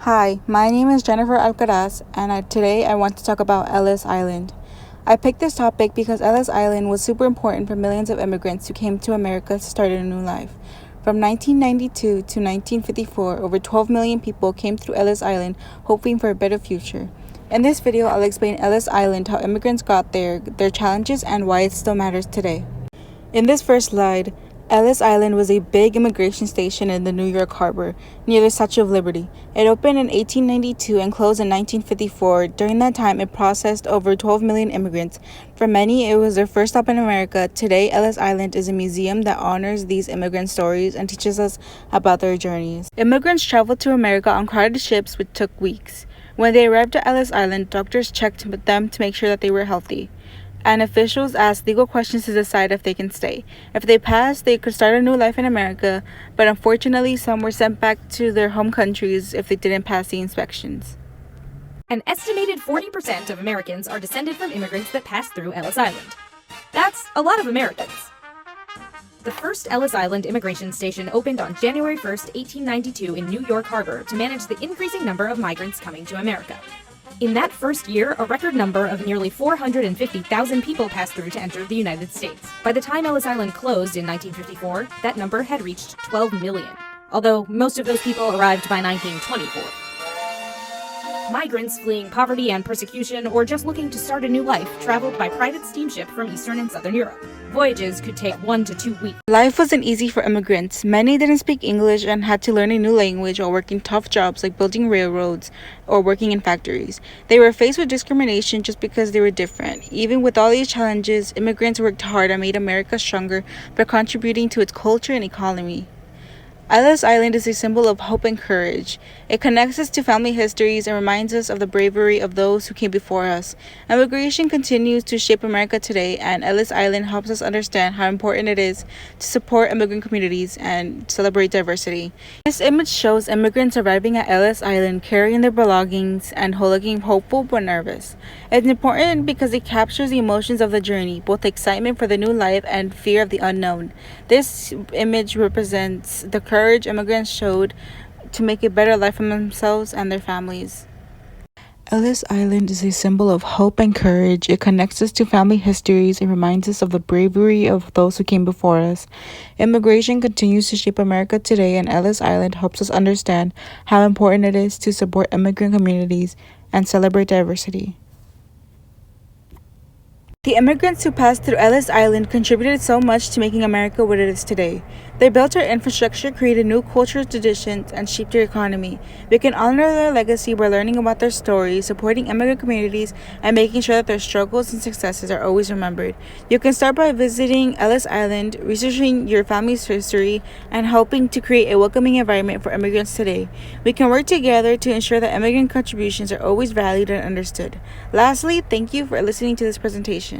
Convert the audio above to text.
Hi, my name is Jennifer Alcaraz, and today I want to talk about Ellis Island. I picked this topic because Ellis Island was super important for millions of immigrants who came to America to start a new life. From 1992 to 1954, over 12 million people came through Ellis Island hoping for a better future. In this video, I'll explain Ellis Island, how immigrants got there, their challenges, and why it still matters today. In this first slide, Ellis Island was a big immigration station in the New York Harbor, near the Statue of Liberty. It opened in 1892 and closed in 1954. During that time, it processed over 12 million immigrants. For many, it was their first stop in America. Today, Ellis Island is a museum that honors these immigrant stories and teaches us about their journeys. Immigrants traveled to America on crowded ships, which took weeks. When they arrived at Ellis Island, doctors checked them to make sure that they were healthy, and officials asked legal questions to decide if they can stay. If they passed, they could start a new life in America, but unfortunately, some were sent back to their home countries if they didn't pass the inspections. An estimated 40% of Americans are descended from immigrants that passed through Ellis Island. That's a lot of Americans. The first Ellis Island immigration station opened on January 1st, 1892 in New York Harbor to manage the increasing number of migrants coming to America. In that first year, a record number of nearly 450,000 people passed through to enter the United States. By the time Ellis Island closed in 1954, that number had reached 12 million, although most of those people arrived by 1924. Migrants fleeing poverty and persecution or just looking to start a new life traveled by private steamship from Eastern and Southern Europe. Voyages could take 1 to 2 weeks. Life wasn't easy for immigrants. Many didn't speak English and had to learn a new language or working tough jobs like building railroads or working in factories. They were faced with discrimination just because they were different. Even with all these challenges, immigrants worked hard and made America stronger by contributing to its culture and economy. Ellis Island is a symbol of hope and courage. It connects us to family histories and reminds us of the bravery of those who came before us. Immigration continues to shape America today, and Ellis Island helps us understand how important it is to support immigrant communities and celebrate diversity. This image shows immigrants arriving at Ellis Island carrying their belongings and looking hopeful but nervous. It's important because it captures the emotions of the journey, both excitement for the new life and fear of the unknown. This image represents the courage immigrants showed to make a better life for themselves and their families. Ellis Island is a symbol of hope and courage. It connects us to family histories and reminds us of the bravery of those who came before us. Immigration continues to shape America today, and Ellis Island helps us understand how important it is to support immigrant communities and celebrate diversity. The immigrants who passed through Ellis Island contributed so much to making America what it is today. They built our infrastructure, created new cultural traditions, and shaped our economy. We can honor their legacy by learning about their stories, supporting immigrant communities, and making sure that their struggles and successes are always remembered. You can start by visiting Ellis Island, researching your family's history, and helping to create a welcoming environment for immigrants today. We can work together to ensure that immigrant contributions are always valued and understood. Lastly, thank you for listening to this presentation.